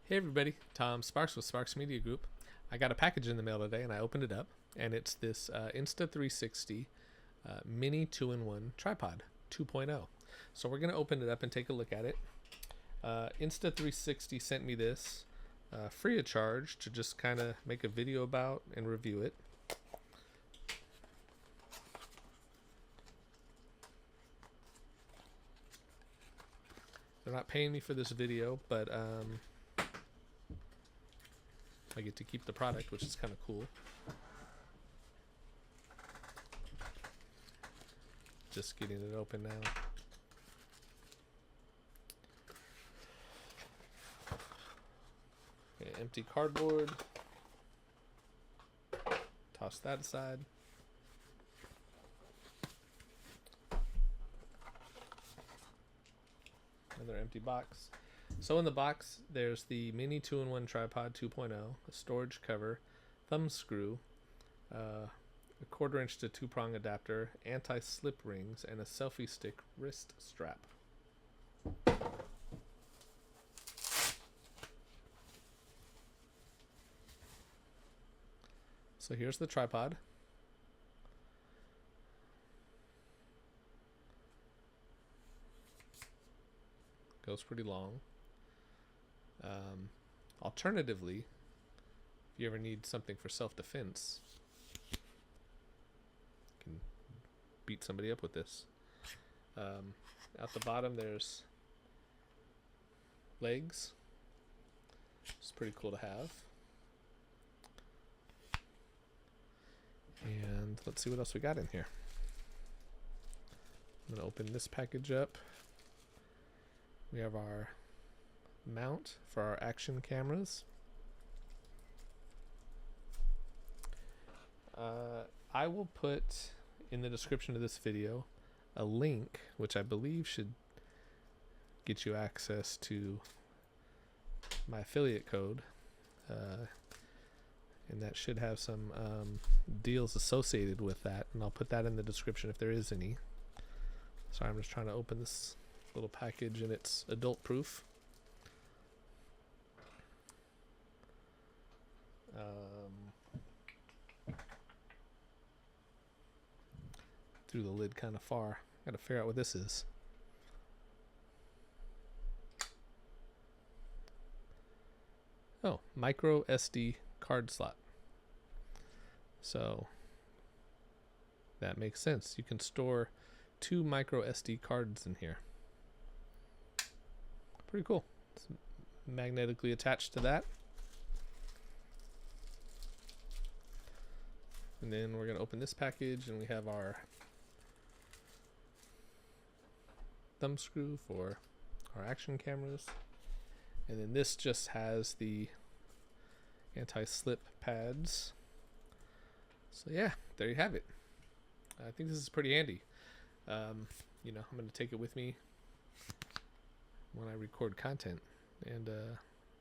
Hey everybody, Tom Sparks with Sparks Media Group. I got a package in the mail today and I opened it up, and it's this Insta360 Mini 2-in-1 tripod 2.0. So we're going to open it up and take a look at it. Insta360 sent me this free of charge to just kind of make a video about and review it. They're not paying me for this video, but I get to keep the product, which is kind of cool. Just getting it open now. Okay, empty cardboard. Toss that aside. Another empty box. So in the box, there's the Mini 2-in-1 Tripod 2.0, a storage cover, thumb screw, a 1/4 inch to 2-prong adapter, anti-slip rings, and a selfie stick wrist strap. So here's the tripod. Goes pretty long. Alternatively, if you ever need something for self-defense, you can beat somebody up with this. At the bottom there's legs. It's pretty cool to have. And let's see what else we got in here. I'm going to open this package up. We have our mount for our action cameras. I will put in the description of this video a link which I believe should get you access to my affiliate code, and that should have some deals associated with that, and I'll put that in the description if there is any. Sorry, I'm just trying to open this little package, and it's adult proof. Threw the lid kind of far. Gotta figure out what this is. Oh, micro SD card slot. So that makes sense. You can store 2 micro SD cards in here. Pretty cool. It's magnetically attached to that. And then we're going to open this package, and we have our thumb screw for our action cameras. And then this just has the anti-slip pads. So yeah, there you have it. I think this is pretty handy. You know, I'm going to take it with me when I record content, and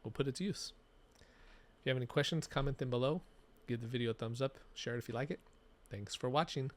we'll put it to use. If you have any questions, comment them below. Give the video a thumbs up. Share it if you like it. Thanks for watching.